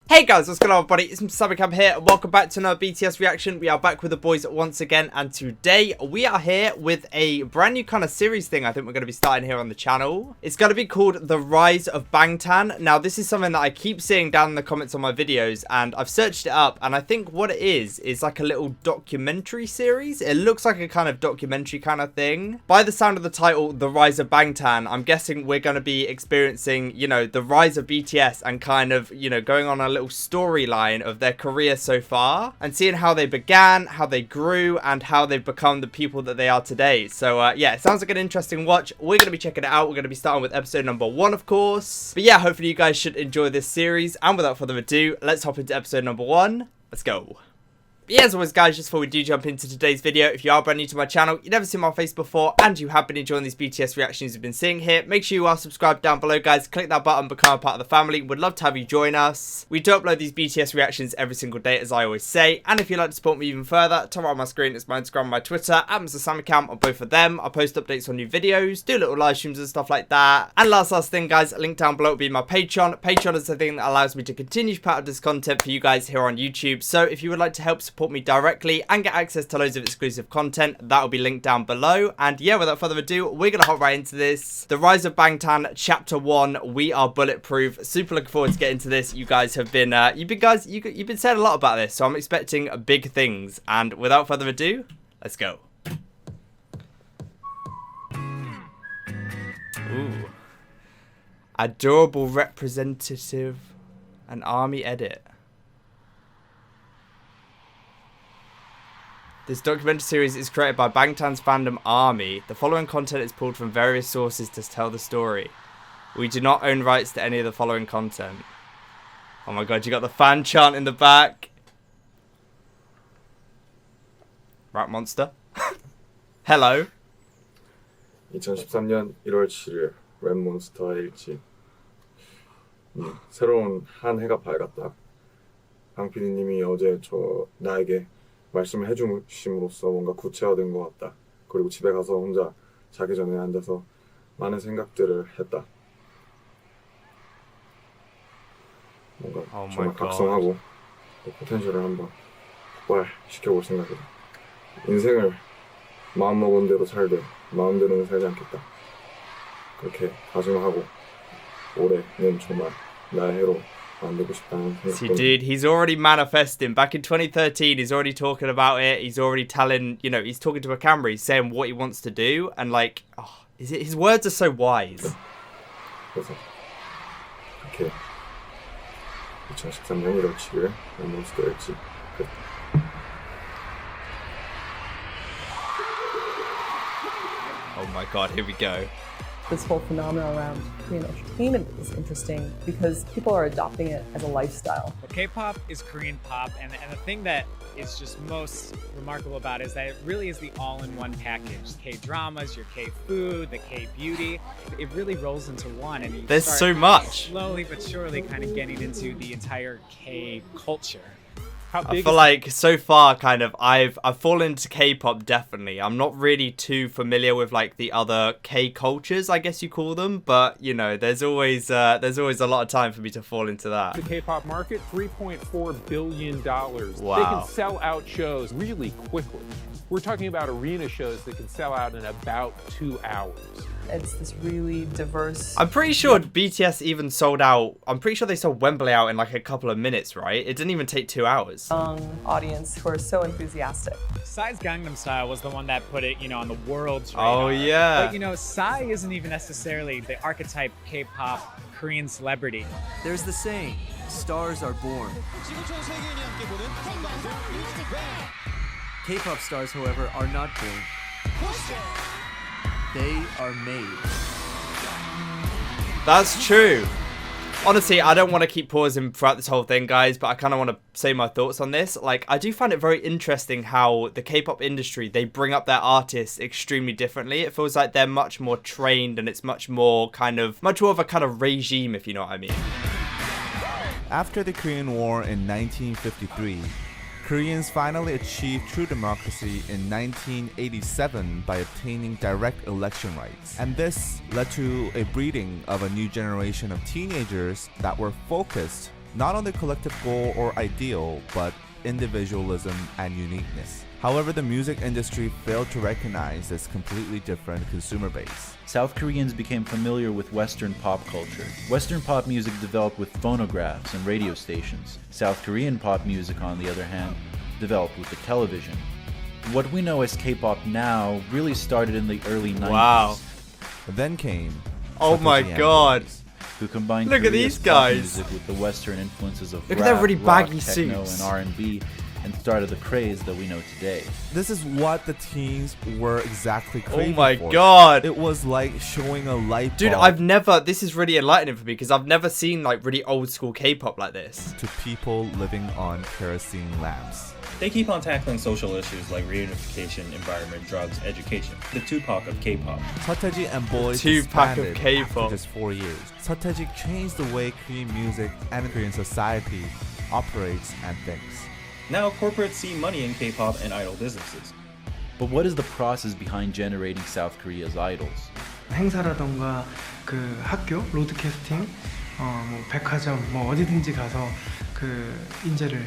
Hey guys, what's going on everybody? It's MrSammyCam here and welcome back to another BTS reaction. We are back with the boys once again, and today we are here with a brand new kind of series thing I think we're going to be starting here on the channel. It's going to be called the Rise of Bangtan. Now this is something that I keep seeing down in the comments on my videos, and I've searched it up, and I think what it is like a little documentary series. It looks like a kind of documentary kind of thing. By the sound of the title, the Rise of Bangtan, I'm guessing we're going to be experiencing, you know, the rise of BTS and kind of, you know, going on a little storyline of their career so far and seeing how they began, how they grew, and how they've become the people that they are today. So yeah, it sounds like an interesting watch. We're going to be checking it out. We're going to be starting with episode number 1, of course. But yeah, hopefully you guys should enjoy this series, and without further ado, let's hop into episode number 1. Let's go. Yeah, as always guys, just before we do jump into today's video, if you are brand new to my channel, you've never seen my face before, and you have been enjoying these BTS reactions you've been seeing here, make sure you are subscribed down below guys. Click that button, become a part of the family. Would love to have you join us. We do upload these BTS reactions every single day, as I always say, and if you'd like to support me even further, top right on my screen is my Instagram and my Twitter, at MrSammyCam on both of them. I post updates on new videos, do little live streams and stuff like that. And last thing guys, link down below will be my Patreon. Patreon is the thing that allows me to continue to put out this content for you guys here on YouTube, so if you would like to help support me directly and get access to loads of exclusive content, that will be linked down below. And yeah, without further ado, we're gonna hop right into this. The Rise of Bangtan Chapter 1, We Are Bulletproof. Super looking forward to getting into this. You guys have been you've been saying a lot about this, so I'm expecting big things. And without further ado, let's go. Ooh, adorable representative and army edit. This documentary series is created by Bangtan's fandom Army. The following content is pulled from various sources to tell the story. We do not own rights to any of the following content. Oh my god, you got the fan chant in the back. Rat monster. Hello. 2013년 1월 7일 랩몬스터의 일지. 새로운 한 해가 밝았다. 강 PD님이 어제 나에게 말씀을 해주심으로써 뭔가 구체화된 것 같다. 그리고 집에 가서 혼자 자기 전에 앉아서 많은 생각들을 했다. 뭔가 정말 각성하고 포텐셜을 한번 폭발시켜볼 생각이다. 인생을 마음먹은 대로 살되 마음대로는 살지 않겠다. 그렇게 다짐하고 올해는 정말 나의 해로. See, dude, he's already manifesting. Back in 2013, he's already talking about it. He's already telling, you know, he's talking to a camera. He's saying what he wants to do. And, like, oh, his words are so wise. 그래서 이렇게 2013년 1월 7일 몬스터일지. Oh my god, here we go. This whole phenomenon around Korean entertainment is interesting because people are adopting it as a lifestyle. K-pop is Korean pop, and the thing that is just most remarkable about it is that it really is the all-in-one package. K-dramas, your K-food, the K-beauty, it really rolls into one. And there's so much. Slowly but surely kind of getting into the entire K-culture. I feel like so far kind of I've fallen into K-pop definitely. I'm not really too familiar with like the other K cultures, I guess you call them, but you know, there's always a lot of time for me to fall into that. The K-pop market, $3.4 billion. Wow. They can sell out shows really quickly. We're talking about arena shows that can sell out in about 2 hours. It's this really diverse... I'm pretty sure BTS even sold out... I'm pretty sure they sold Wembley out in like a couple of minutes, right? It didn't even take 2 hours. Young audience who are so enthusiastic. Psy's Gangnam Style was the one that put it, you know, on the world's radar. Oh, yeah. But, you know, Psy isn't even necessarily the archetype K-pop Korean celebrity. There's the saying, stars are born. K-pop stars, however, are not born. They are made. That's true. Honestly, I don't want to keep pausing throughout this whole thing, guys, but I kind of want to say my thoughts on this. Like, I do find it very interesting how the K-pop industry, they bring up their artists extremely differently. It feels like they're much more trained, and it's much more of a kind of regime, if you know what I mean. After the Korean War in 1953, Koreans finally achieved true democracy in 1987 by obtaining direct election rights. And this led to a breeding of a new generation of teenagers that were focused not on the collective goal or ideal, but individualism and uniqueness. However, the music industry failed to recognize this completely different consumer base. South Koreans became familiar with Western pop culture. Western pop music developed with phonographs and radio stations. South Korean pop music, on the other hand, developed with the television. What we know as K-pop now really started in the early 90s. Wow. Then came Oh my Satoshi god. Boys, who combined Look at Korea's these pop guys. music with the Western influences of Look at rap, their really rock, baggy techno, suits. and R&B, and started the craze that we know today. This is what the teens were exactly craving Oh my for. god. It was like showing a light Dude, bulb this is really enlightening for me because I've never seen like really old school K-pop like this. to people living on kerosene lamps. They keep on tackling social issues like reunification, environment, drugs, education. The Tupac of K-pop. Sataji and Boys Tupac of disbanded K-pop. after just 4 years. Sataji changed the way Korean music and Korean society operates and thinks. Now corporates see money in K-pop and idol businesses. But what is the process behind generating South Korea's idols? 행사라던가 그 학교 로드 캐스팅, 뭐 백화점 뭐 어디든지 가서 그 인재를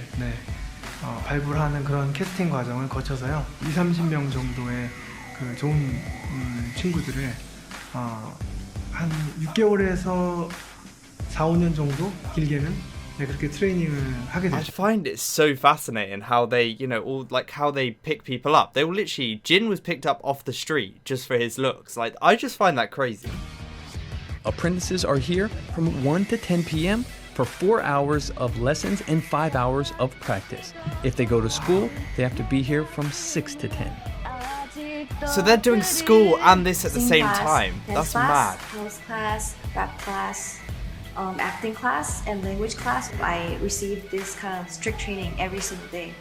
발굴하는 그런 캐스팅 과정을 거쳐서요 20-30명 정도의 그 좋은 친구들을 한 6개월에서 4-5년 정도 길게는 그렇게 트레이닝을 하게 I 됐죠. find it so fascinating how they, you know, all like how they pick people up. They will literally, Jin was picked up off the street just for his looks. Like, I just find that crazy. Apprentices are here from 1 to 10 p.m. for 4 hours of lessons and 5 hours of practice. If they go to school, they have to be here from 6 to 10. So they're doing school and this at the same Class, time. dance That's mad. class, house class, rap class, acting class, and language class. I received this kind of strict training every single day,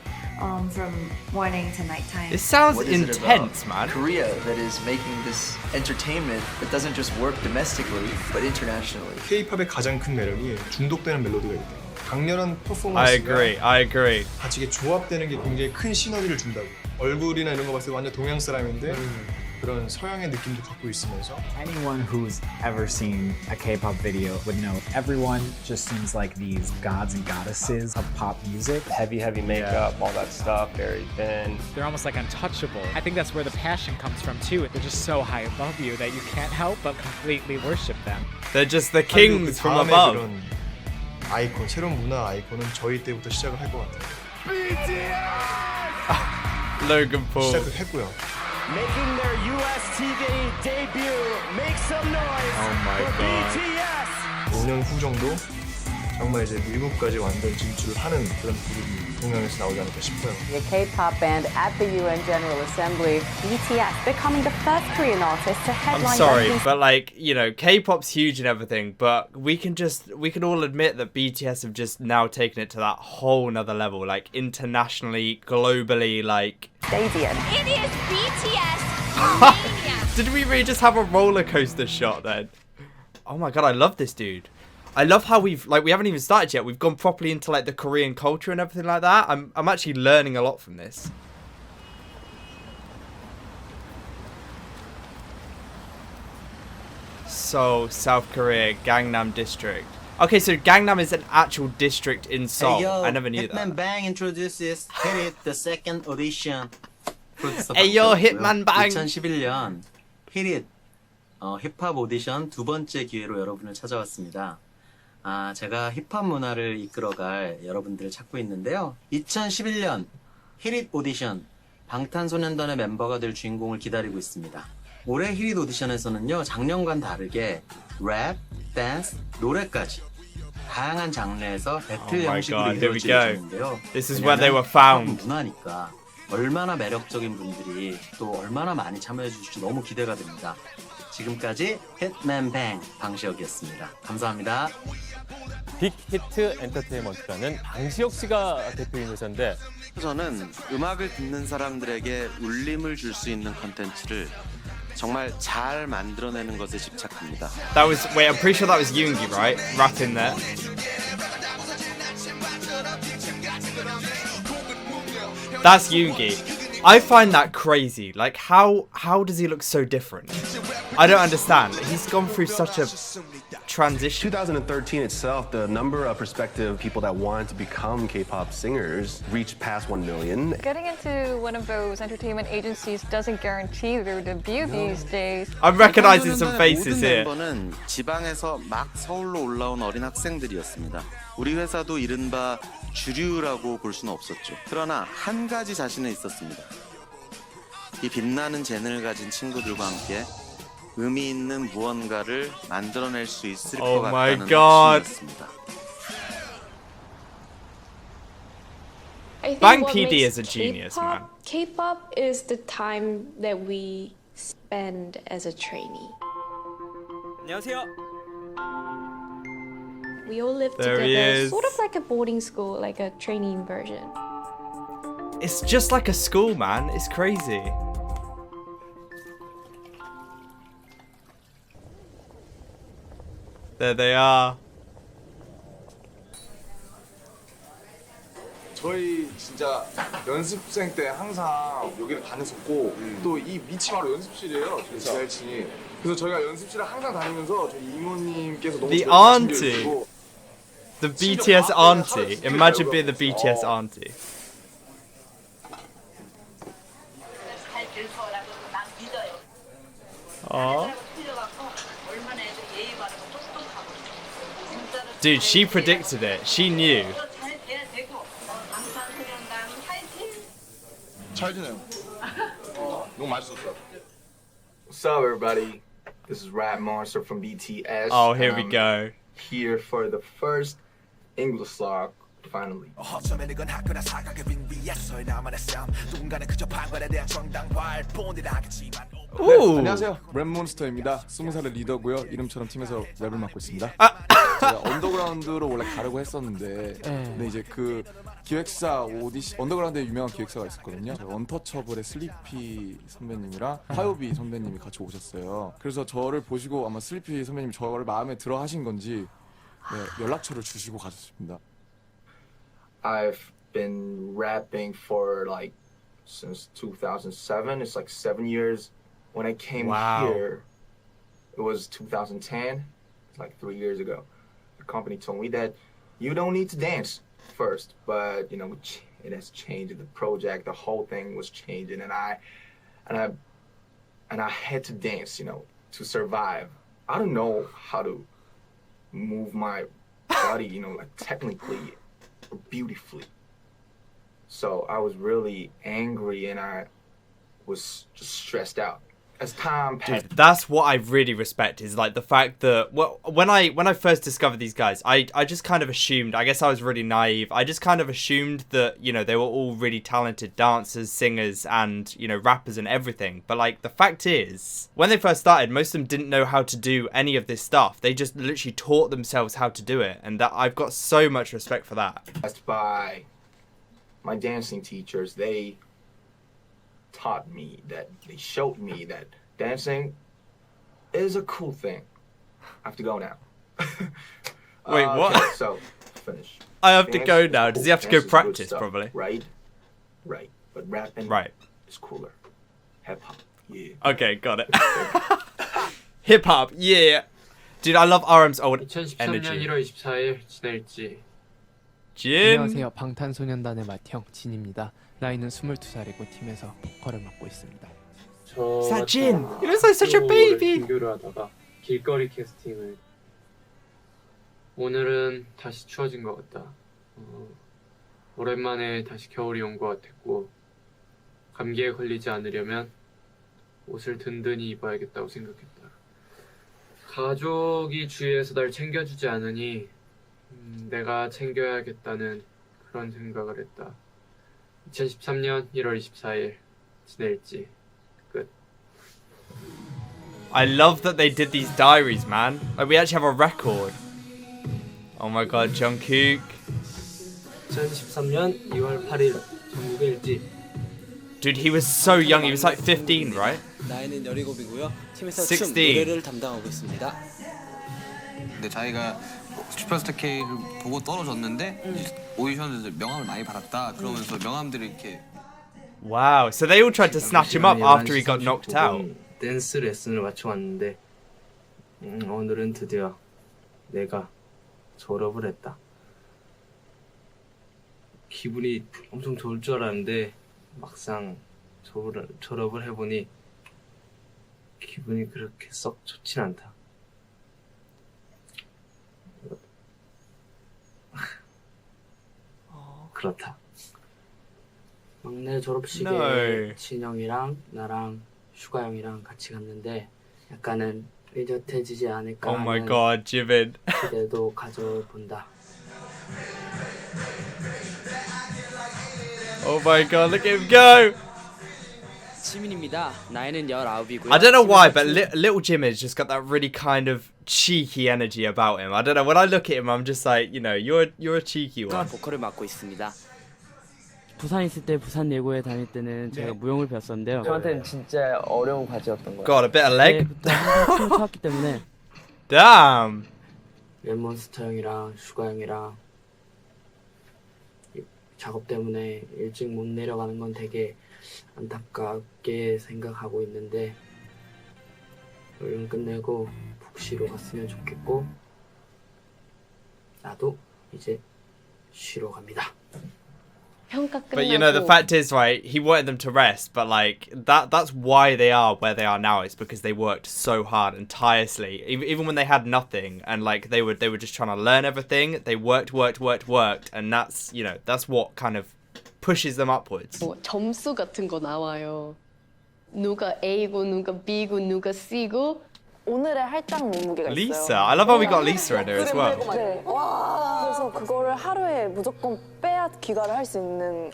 from morning to nighttime. This sounds What is it intense, about man. Korea that is making this entertainment that doesn't just work domestically but internationally. K-팝의 가장 큰 매력이 중독되는 멜로디가 있다. 강렬한 I 퍼포먼스가 agree. 같이 이게 조합되는 게 굉장히 큰 시너지를 준다고. 얼굴이나 이런 거 봤을 때 완전 동양 사람인데 그런 서양의 느낌도 갖고 있으면서. Anyone who's ever seen a K-pop video would know everyone just seems like these gods and goddesses of pop music. Heavy makeup, all that stuff, very thin. They're almost like untouchable. I think that's where the passion comes from too. They're just so high above you that you can't help but completely worship them. They're just the kings from above. 그런 아이콘, 새로운 문화 아이콘은 저희 때부터 시작을 할 것 같아요. Logan Paul. 시작을 했고요. Making their US TV debut. Make some noise for BTS. 5년 후 정도 정말 이제 미국까지 완전 진출을 하는 그런 그룹이 동양에서 나오지 않을까 싶어요. The K-pop band at the UN General Assembly, BTS, becoming the first Korean artist to headline. I'm sorry, but like, you know, K-pop's huge and everything, but we can all admit that BTS have just now taken it to that whole nother level, like internationally, globally, like. Stadium. It is BTS Mania. Did we really just have a roller coaster shot then? Oh my god, I love this dude. I love how we haven't even started yet. We've gone properly into like the Korean culture and everything like that. I'm actually learning a lot from this. So, South Korea, Gangnam District. Okay, so Gangnam is an actual district in Seoul. Hey, yo, I never knew Hitman that. Bang introduces Hit It, the second audition. Hey, yo, Hitman Bang. 2011 Hit It 힙합 오디션 두 번째 기회로 여러분을 찾아왔습니다. 제가 힙합 문화를 이끌어갈 여러분들을 찾고 있는데요. 2011년 Hit It 오디션 방탄소년단의 멤버가 될 주인공을 기다리고 있습니다. 올해 Hit It 오디션에서는요, 작년과는 다르게 랩, 댄스, 노래까지 다양한 장르에서 배틀 형식으로 이루어질 예정인데요. This is where they were found. 문화니까 얼마나 매력적인 분들이 또 얼마나 많이 참여해 주실지 너무 기대가 됩니다. 지금까지 hitman bang 방시혁이었습니다. 감사합니다. 빅히트 엔터테인먼트라는 방시혁 씨가 대표인 회사인데, 저는 음악을 듣는 사람들에게 울림을 줄 수 있는 컨텐츠를 정말 잘 만들어내는 것에 집착합니다. Wait, I'm pretty sure that was Yoongi, right? Rapping there. That's Yoongi. I find that crazy. Like, how does he look so different? I don't understand. He's gone through such a transition? 2013 itself, the number of prospective people that wanted to become K-pop singers reached past 1 million. Getting into one of those entertainment agencies doesn't guarantee their debut these days. I'm recognizing some faces 모든 here. 멤버는 지방에서 막 서울로 올라온 어린 학생들이었습니다. 우리 회사도 이른바 주류라고 볼 수는 없었죠. 그러나 한 가지 자신은 있었습니다. 이 빛나는 재능을 가진 친구들과 함께 의미 있는 무언가를 만들어낼 수 있을 것 같다는 확신이었습니다. Bang PD is a genius, man. K-pop is the time that we spend as a trainee. 안녕하세요. We all live There together, he is. sort of like a boarding school, like a training version. It's just like a school, man. It's crazy. There they are. 저희 진짜 연습생 때 항상 여기를 다녔었고 또 이 밑이 바로 연습실이에요. 저희 지하층이. 그래서 저희가 연습실을 항상 다니면서 저희 이모님께서 너무 The 저희 auntie. 챙겨주시고 The BTS auntie. Imagine being the BTS auntie. Aww. Dude, she predicted it. She knew. 잘 지내요. 너무 맛있었어. What's up, everybody? This is Rap Monster from BTS. Oh, here we go. Here for the first English song, finally. Ooh. 안녕하세요. 랩몬스터입니다. 20살의 리더고요. 이름처럼 팀에서 랩을 맡고 있습니다. 제가 언더그라운드로 원래 가려고 했었는데 근데 이제 그 기획사 오디션 언더그라운드에 유명한 기획사가 있었거든요. 언터처블의 슬리피 선배님이랑 하요비 선배님이 같이 오셨어요. 그래서 저를 보시고 아마 슬리피 선배님이 저를 마음에 들어 하신 건지 네, 연락처를 주시고 가셨습니다. I've been rapping for like since 2007. It's like 7 years. When I came here, it was 2010. It's like 3 years ago. The company told me that you don't need to dance first, but you know it has changed. The project, the whole thing was changing, and I had to dance, you know, to survive. I don't know how to move my body, you know, like technically or beautifully. So I was really angry and I was just stressed out. As time passed, Dude, that's what I really respect is like the fact that when I first discovered these guys, I just kind of assumed, I guess I was really naive. I just kind of assumed that, you know, they were all really talented dancers, singers, and, you know, rappers and everything. But like the fact is, when they first started, most of them didn't know how to do any of this stuff. They just literally taught themselves how to do it, and that I've got so much respect for that. By my dancing teachers, they taught me that, they showed me that dancing is a cool thing. I have to go now. Wait, what? Okay, so, finish. I have to Dance go is now. cool. Does he have to Dance go is good practice, stuff, probably? Right. But rapping is cooler. Hip hop, yeah. Okay, got it. Hip hop, yeah. Dude, I love RM's old 2013년 energy. 1월 24일 지낼지. Jin. 안녕하세요. 방탄소년단의 맏형 진입니다. 나이는 22살이고 팀에서 보컬을 맡고 있습니다. 저 Jin. He looks like such a baby. 등교를 하다가 길거리 캐스팅을 오늘은 다시 추워진 것 같다. 오랜만에 다시 겨울이 온 것 같았고 감기에 걸리지 않으려면 옷을 든든히 입어야겠다고 생각했다. 가족이 주위에서 날 챙겨주지 않으니 내가 챙겨야겠다는 그런 생각을 했다. 2013년 1월 24일 지낼지 끝. I love that they did these diaries, man. Like, we actually have a record. Oh my god, Jungkook. 2013년 2월 8일 전국의 일지. Dude, he was so young. He was like 15, right? 나이는 17이고요. 팀에서 16. 춤 노래를 담당하고 있습니다. 근데 자기가 슈퍼스타 K를 보고 떨어졌는데 오디션에서 명함을 많이 받았다. 그러면서 명함들을 이렇게. Wow, so they all tried to snatch him up after he got knocked out. 댄스 레슨을 마쳐 왔는데 오늘은 드디어 내가 졸업을 했다. 기분이 엄청 좋을 줄 알았는데 막상 졸업을 해보니 기분이 그렇게 썩 좋진 않다. 그렇다. 막내 졸업식에 No. 진영이랑 나랑 슈가 형이랑 같이 갔는데 약간은 의젓해지지 않을까 Oh my 하는 god, Jimin. 기대도 가져본다. Oh my god, look at him go! 지민입니다. 나이는 19이고요. I don't know why, but little Jimin's just got that really kind of cheeky energy about him. I don't know, when I look at him, I'm just like, you know, you're a cheeky one. 보컬을 맡고 있습니다. 부산 있을 때 부산 예고에 다닐 때는 제가 무용을 배웠었는데요. 저한테는 진짜 어려운 과제였던 거예요. Got a bit of leg. 그때부터 춤을 췄기 때문에. Damn. 랩몬스터 형이랑 슈가 형이랑 작업 때문에 일찍 못 내려가는 건 되게 안타깝게 생각하고 있는데 얼른 끝내고 푹 쉬러 갔으면 좋겠고 나도 이제 쉬러 갑니다. But you know, the fact is, right, he wanted them to rest, but like that's why they are where they are now. It's because they worked so hard and tirelessly, even when they had nothing, and like they were just trying to learn everything. They worked, and that's, you know, that's what kind of pushes them upwards. 점수 같은 거 나와요. 누가 A고 누가 B고 누가 C고. 오늘의 할당 몸무게가 있어요. Lisa, I love how we got Lisa in there as well. 네. 그래서 그거를 하루에 무조건 빼야 귀가를 할 수 있는.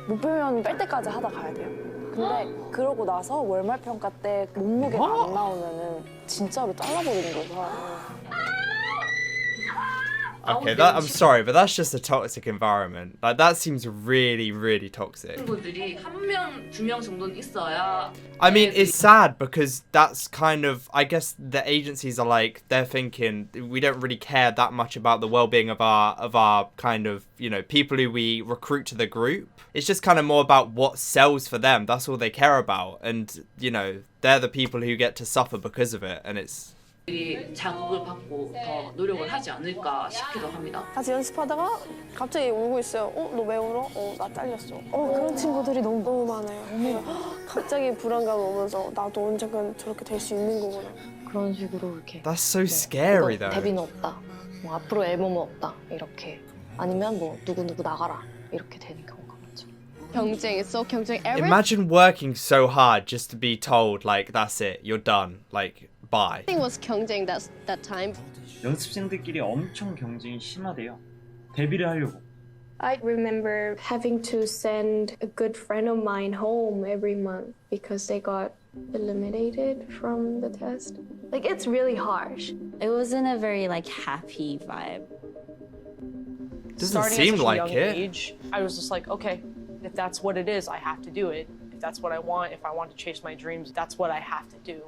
못 빼면 뺄 때까지 하다 가야 돼요. 근데 그러고 나서 월말 평가 때 몸무게가 안 나오면은 진짜로 잘라버리는 거죠. Okay, I'm sorry, but that's just a toxic environment. Like that seems really, really toxic. 친구들이 한 명, 두 명 정도는 있어야. I mean, it's sad because that's kind of, I guess the agencies are like, they're thinking we don't really care that much about the well-being of our kind of, you know, people who we recruit to the group. It's just kind of more about what sells for them. That's all they care about. And, you know, they're the people who get to suffer because of it. And it's... 자극을 받고 더 노력을 하지 않을까 싶기도 합니다. 같이 연습하다가 갑자기 울고 있어요. 너 왜 울어? 나 잘렸어. 그런 친구들이 너무 많아요. 갑자기 불안감 오면서 나도 언젠간 저렇게 될 수 있는 거구나. 그런 식으로 이렇게. That's so scary though. 데뷔는 없다. 뭐 앞으로 앨범은 없다. 이렇게. 아니면 뭐 누구 나가라. 이렇게 되는 경우가 많죠. 경쟁, so 경쟁. Imagine working so hard just to be told like that's it, you're done. Like bye. Everything was 경쟁 that time. 연습생들끼리 엄청 경쟁이 심하대요. 데뷔를 하려고. I remember having to send a good friend of mine home every month because they got eliminated from the test. Like, it's really harsh. It wasn't a very like happy vibe. Doesn't seem like it. Age, I was just like, okay, if that's what it is, I have to do it. If that's what I want, if I want to chase my dreams, that's what I have to do.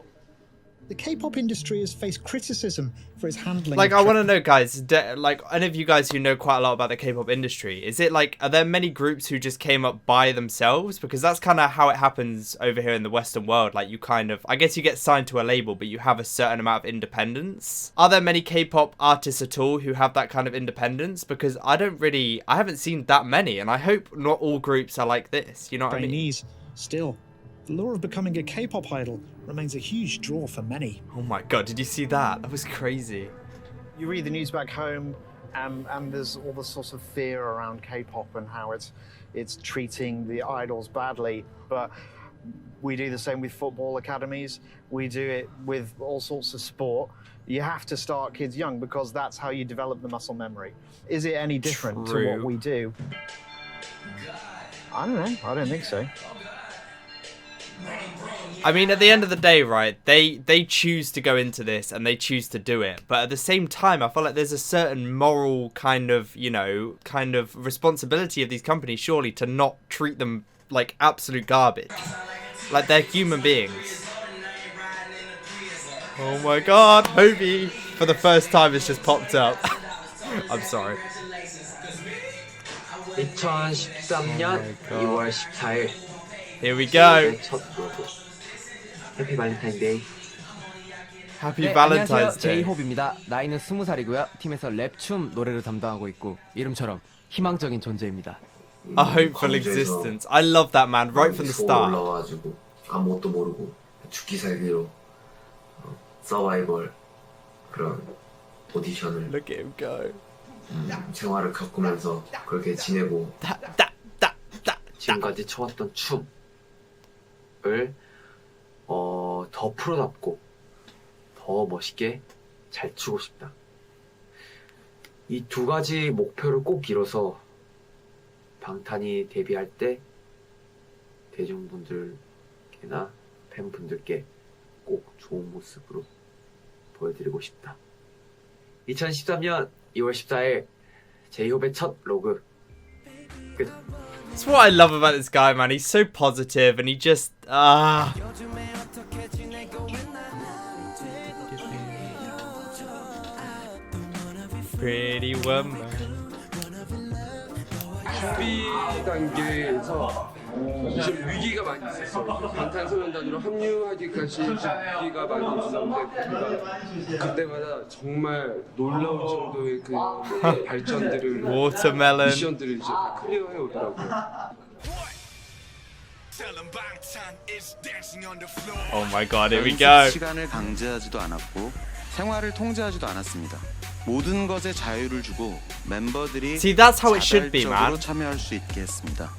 The K-pop industry has faced criticism for its handling. Like, I want to know, guys, like, any of you guys who know quite a lot about the K-pop industry, is it like, are there many groups who just came up by themselves? Because that's kind of how it happens over here in the Western world. Like, you kind of, I guess you get signed to a label, but you have a certain amount of independence. Are there many K-pop artists at all who have that kind of independence? Because I haven't seen that many, and I hope not all groups are like this. You know what I mean? Still, the lure of becoming a K-pop idol remains a huge draw for many. Oh my god, did you see that? That was crazy. You read the news back home and there's all this sort of fear around K-pop and how it's treating the idols badly, but we do the same with football academies. We do it with all sorts of sport. You have to start kids young because that's how you develop the muscle memory. Is it any different to what we do? I don't know. I don't think so. I mean, at the end of the day, right, they choose to go into this and they choose to do it. But at the same time, I feel like there's a certain moral kind of, you know, kind of responsibility of these companies, surely, to not treat them like absolute garbage. Like, they're human beings. Oh my god, Hobie, for the first time, it's just popped up. I'm sorry. 2013년 2월 14일. Here we go. Happy Valentine's Day. Happy Valentine's 안녕하세요. Day. 제이홉입니다. 나이는 20살이고요. 팀에서 랩, 춤, 노래를 담당하고 있고 이름처럼 희망적인 존재입니다. A hopeful existence. I love that man right from the start. 올라와가지고 아무것도 모르고 죽기 살기로 서바이벌 그런 오디션을 Look at him go. 생활을 겪으면서 그렇게 지내고 지금까지 쳐왔던 춤을 더 프로답고 더 멋있게 잘 추고 싶다. 이 두 가지 목표를 꼭 이뤄서 방탄이 데뷔할 때 대중분들께나 팬분들께 꼭 좋은 모습으로 보여드리고 싶다. 2013년 2월 14일 제이홉의 첫 로그 끝. That's what I love about this guy, man. He's so positive and he just Pretty woman. 준비 단계에서 좀 위기가 많이 있었어요. 방탄소년단으로 합류하기까지 위기가 많이 있었는데 그때마다 정말 놀라울 정도의 그 발전들을 Watermelon. 미션들을 이제 다 클리어해 오더라고요. Oh my god, here we go. 시간을 강제하지도 않았고 생활을 통제하지도 않았습니다. 모든 것에 자유를 주고 멤버들이 See, that's how it should be, man. 자발적으로 참여할 수 있게 했습니다.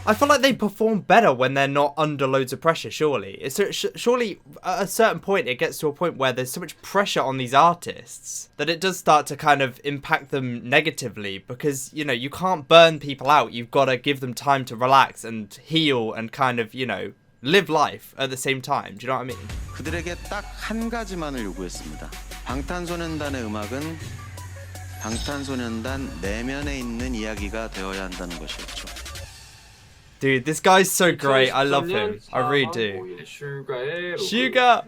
I feel like they perform better when they're not under loads of pressure, surely. Surely, at a certain point, it gets to a point where there's so much pressure on these artists that it does start to kind of impact them negatively because, you know, you can't burn people out. You've got to give them time to relax and heal and kind of, you know, live life at the same time. Do you know what I mean? 그들에게 딱 한 가지만을 요구했습니다. 방탄소년단의 음악은 방탄소년단 내면에 있는 이야기가 되어야 한다는 것이었죠. Dude, this guy's so great. I love him. I really do. Sugar.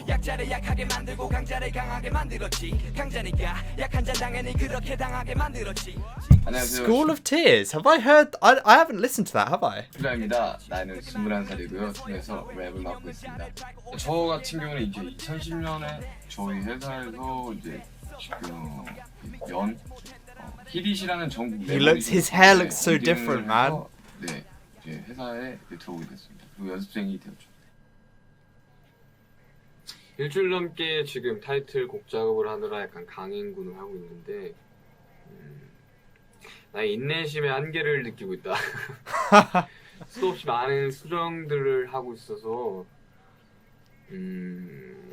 약자를 약하게 만들고 강자를 강하게 만들었지. 강자니까 약한 자 당연히 그렇게 당하게 만들었지. School of Tears. Have I heard? I haven't listened to that, have I? 필라입니다. 나이는 21살이고요. 팀에서 랩을 맡고 있습니다. 저 같은 경우는 이제 2010년에 저희 회사에서 이제 지금 히릿이라는 전국 His hair looks so different, man. 네, 이제 회사에 들어오게 됐습니다. 그리고 연습생이 되었죠. 일주일 넘게 지금 타이틀 곡 작업을 하느라 약간 강행군을 하고 있는데 나의 인내심의 한계를 느끼고 있다. 수도 없이 많은 수정들을 하고 있어서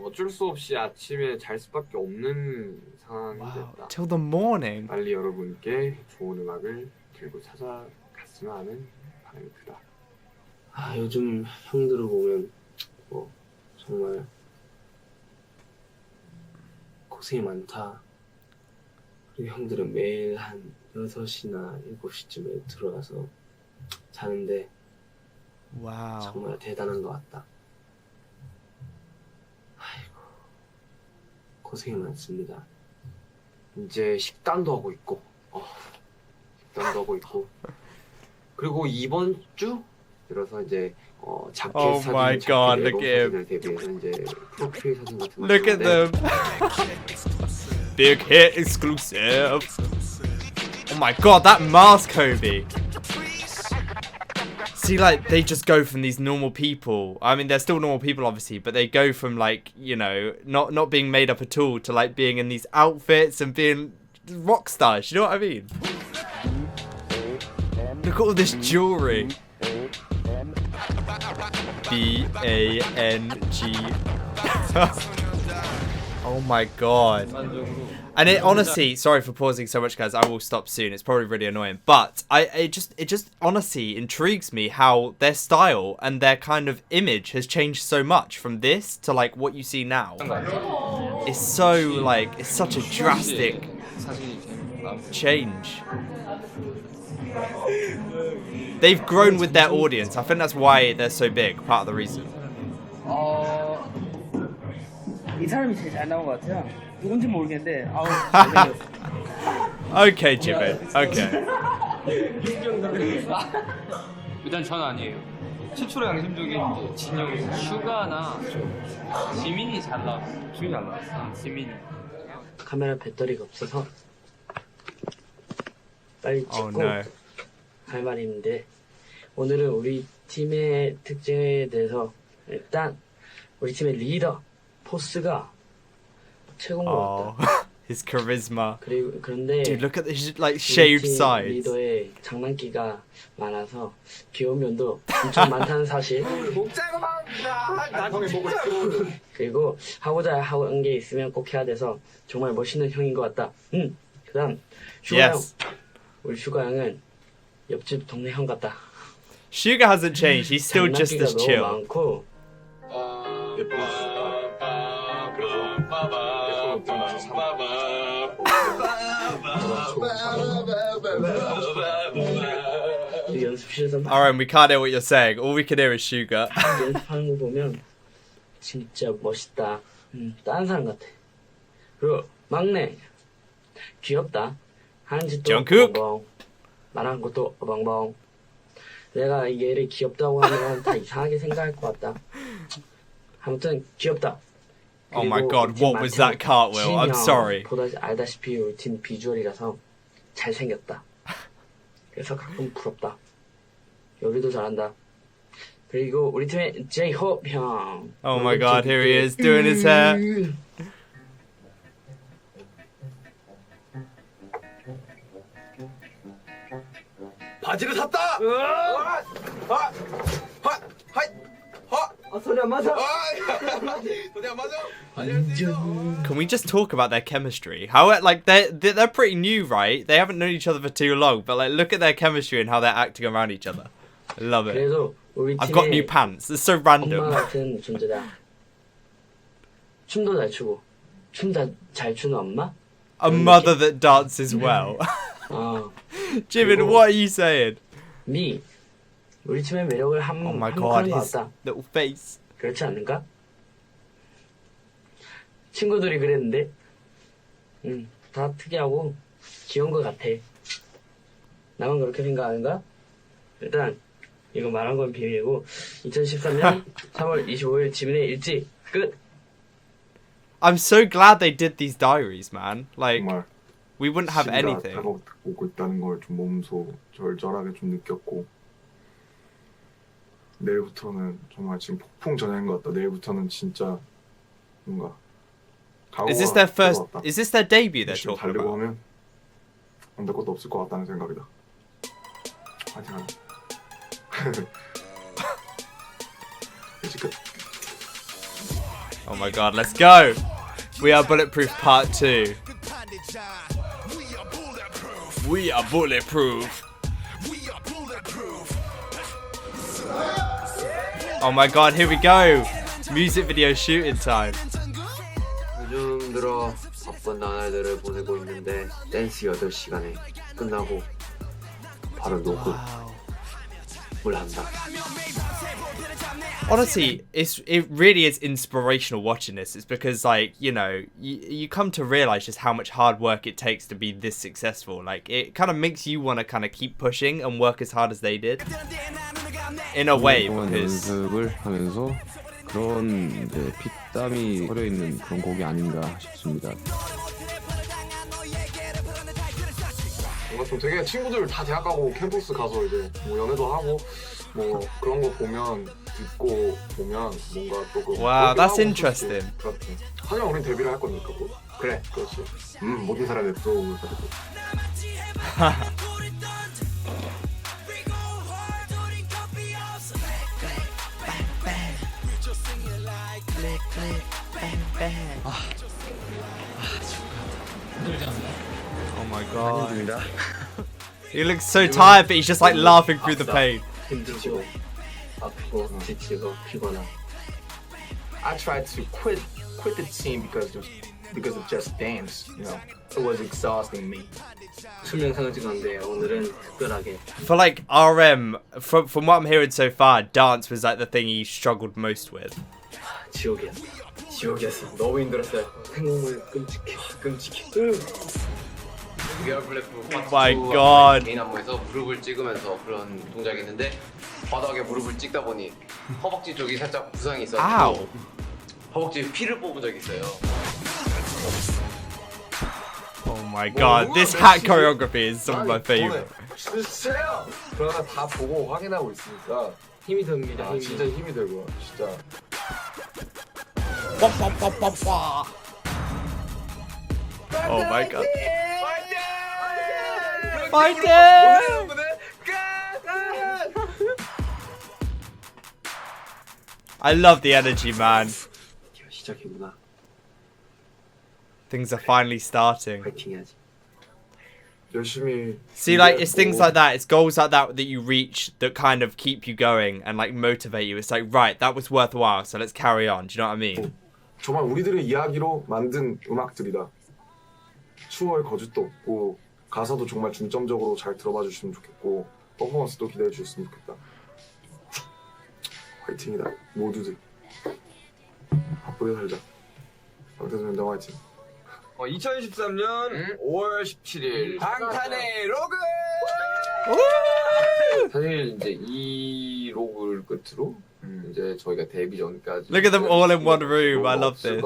어쩔 수 없이 아침에 잘 수밖에 없는 상황이 됐다. Till the morning. 빨리 여러분께 좋은 음악을 들고 찾아갔으면 하는 바람이 크다. 아, 요즘 형들을 보면 정말 고생이 많다. 그리고 형들은 매일 한 6시나 7시쯤에 들어와서 자는데 와우. 정말 대단한 것 같다. 아이고, 고생이 많습니다. 이제 식단도 하고 있고 그리고 이번 주 들어서 이제 자켓 Oh my god, look at him. 대비해서 이제 프로필 사진 같은 거 Look at them. Big hit exclusive. Oh my god, that mask, Kobe. See, like, they just go from these normal people. I mean, they're still normal people, obviously, but they go from, like, you know, not being made up at all to, like, being in these outfits and being rock stars. You know what I mean? Look at all this jewelry. B-A-N-G. Oh my god. And it honestly, sorry for pausing so much, guys, I will stop soon, it's probably really annoying, but it just honestly intrigues me how their style and their kind of image has changed so much from this to like what you see now. It's so like, it's such a drastic change. They've grown with their audience. I think that's why they're so big, part of the reason. 이 사람이 제일 잘 나온 것 같아요. 누군지 모르겠는데 Okay, Jibbit. Okay. 일단 전 아니에요. 최초로 양심적인 진영이 슈가나 지민이 잘 나왔어. 지민이 잘 나왔어. 지민이. 카메라 배터리가 없어서 빨리 찍고 Oh no. 할 말이 있는데 오늘은 우리 팀의 특징에 대해서 일단 우리 팀의 리더 포스가 최고인 것 같다. His charisma. 그런데 Dude, look at this like shaved sides. 리더의 장난기가 많아서 귀여운 면도 엄청 많다는 사실. 그리고 하고자 하는 게 있으면 꼭 해야 돼서 정말 멋있는 형인 것 같다. 그다음 슈가 형. 우리 슈가 형은 옆집 동네 형 같다. Sugar hasn't changed. He's still just as chill. 많고. Alright, we can't hear what you're saying. All we can hear is Sugar. 연습하는 거 보면 진짜 멋있다. 다른 사람 같아. 그리고 막내 귀엽다. 하는 짓도 어벙벙. 말하는 것도 어벙벙. 내가 얘를 귀엽다고 하면 다 이상하게 생각할 것 같다. 아무튼 귀엽다. Oh my god, what was that cartwheel? I'm sorry. 보다 알다시피 우리 팀 비주얼이라서 잘생겼다. 그래서 가끔 부럽다. 요리도 잘한다. 그리고 우리 팀의 제이홉 형. Oh my god, here he is doing his hair. 바지를 샀다! 소리 안 맞아. 소리 안 맞아? Can we just talk about their chemistry? How like they're pretty new, right? They haven't known each other for too long, but like look at their chemistry and how they're acting around each other. I love it. I've got new pants. It's so random. 엄마 같은 존재다. 춤도 잘 추고 춤 잘 추는 엄마? A mother that dances well. Jimin, what are you saying? 미 우리 팀의 매력을 Oh my 한몫하는 god, 것 his 같다. little face. 그렇지 않는가? 친구들이 그랬는데, 다 특이하고 귀여운 것 같아. 나만 그렇게 생각하는가? 일단 이거 말한 건 비밀이고 2013년 3월 25일 지민의 일지 끝. I'm so glad they did these diaries, man. Like we wouldn't have anything. 오고 있다는 걸 좀 몸소 절절하게 좀 느꼈고 내일부터는 정말 지금 폭풍 전야인 것 같다. 내일부터는 진짜 뭔가 Is this their first? Is this their debut they're talking 달리고 about? 하면 안 될 것도 없을 것 같다는 생각이다. 파이팅. 이제 끝. Oh my god, let's go! We are Bulletproof Part 2. We are bulletproof. Oh my god, here we go! Music video shooting time. 요즘 들어 바쁜 나날들을 보내고 있는데 댄스 8시간에 끝나고 바로 녹음을 한다. Honestly, it really is inspirational watching this. It's because, like, you know, you come to realize just how much hard work it takes to be this successful. Like, it kind of makes you want to kind of keep pushing and work as hard as they did. In a way, because 연습을 하면서 그런 피땀이 흐려 있는 그런 곡이 아닌가 싶습니다. 뭔가 좀 되게 친구들 다 대학 가고 캠퍼스 가서 이제 뭐 연애도 하고 뭐 그런 거 보면 듣고 보면 뭔가 조금 Wow, that's interesting. 그렇지. 하지만 우린 데뷔를 할 거니까 뭐. 그래, 그렇지. 모든 사람의 또 Oh my god. He looks so tired, but he's just like laughing through the pain. 힘들고 아프고 지치고 피곤하. I tried to quit the team because of just dance. You know, it was exhausting me. 수명상을 찍었는데 오늘은 특별하게. For like RM, from what I'm hearing so far, dance was like the thing he struggled most with. 지옥이었어. 너무 힘들었어요. 행복을 끔찍해. Are Bulletproof Oh my God. 개인 안무에서 무릎을 찍으면서 그런 동작이 있는데 바닥에 무릎을 찍다 보니 허벅지 쪽이 살짝 부상이 있어서 허벅지에 피를 뽑은 적이 있어요. Oh my God, this hat choreography is some of my favorite. 주세요. 그러나 다 보고 확인하고 있으니까 힘이 듭니다. 힘이. 진짜 힘이 들고 진짜. Oh my God. Fighting! I love the energy, man. 시작이구나. Things are finally starting. 파이팅해야지. 열심히. See, like, it's things like that, it's goals like that that you reach that kind of keep you going and like motivate you. It's like, right, that was worthwhile, so let's carry on. Do you know what I mean? 정말 우리들의 이야기로 만든 음악들이다. 추워의 거짓도 없고 가사도 정말 중점적으로 잘 들어봐 주시면 좋겠고 퍼포먼스도 기대해 주셨으면 좋겠다. 화이팅이다 모두들. 바쁘게 살자. 방탄소년단 화이팅. 2013년 5월 17일 방탄의 로그. 사실 이제 이 로그를 끝으로 이제 저희가 데뷔 전까지 Look at them all in one room. I love this.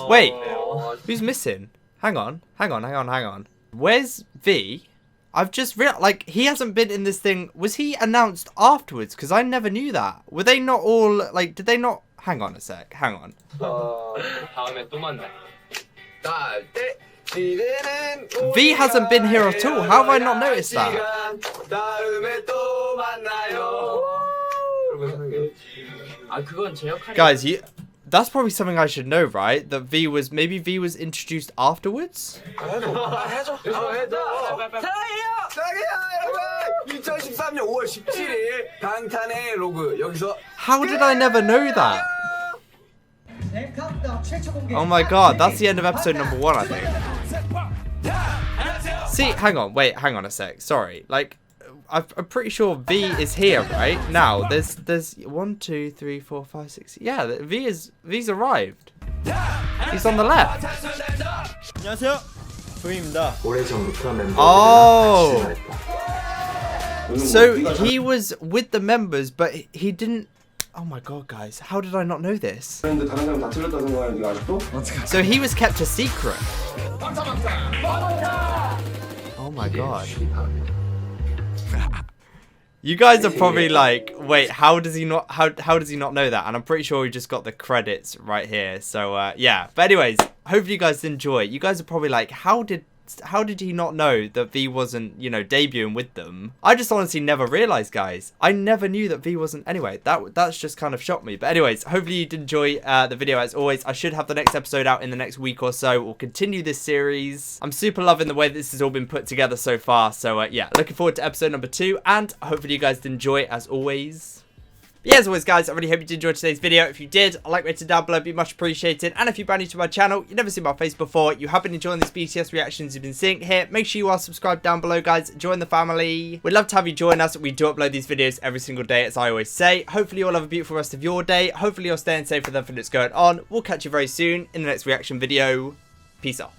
Wait, who's missing? Hang on. Where's V? I've just realized, like, he hasn't been in this thing. Was he announced afterwards? Because I never knew that. Were they not all, like, did they not? Hang on a sec. Hang on. 다음에 또 만나. V hasn't been here at all. How have I not noticed that? 그건 제 역할이. Guys, that's probably something I should know, right? That maybe V was introduced afterwards? 해줘. 2013년 5월 17일 방탄의 로그 여기서. How did I never know that? Oh my God, that's the end of episode number 1, I think. See, hang on a sec. Sorry, like, I'm pretty sure V is here right now. There's 1, 2, 3, 4, 5, 6. Yeah, V's arrived. He's on the left. 안녕하세요, 조이입니다. 오래전부터 멤버들이랑 Oh, 같이 지냈다. so he was with the members, but he didn't. Oh my God, guys, how did I not know this? So he was kept a secret. Oh my God. You guys are probably like, wait, how does he not know that? And I'm pretty sure we just got the credits right here. So yeah, but anyways, hopefully you guys enjoy. You guys are probably like, how did he not know that V wasn't, you know, debuting with them? I just honestly never realized, guys. I never knew that V wasn't. Anyway, that's just kind of shocked me. But anyways, hopefully you did enjoy the video. As always, I should have the next episode out in the next week or so. We'll continue this series. I'm super loving the way this has all been put together so far. So yeah, looking forward to episode number 2, and hopefully you guys did enjoy as always. But yeah, as always, guys, I really hope you did enjoy today's video. If you did, a like rated down below would be much appreciated. And if you're brand new to my channel, you've never seen my face before, you have been enjoying these BTS reactions you've been seeing here, make sure you are subscribed down below, guys. Join the family. We'd love to have you join us. We do upload these videos every single day, as I always say. Hopefully you all have a beautiful rest of your day. Hopefully you're staying safe with everything that's going on. We'll catch you very soon in the next reaction video. Peace out.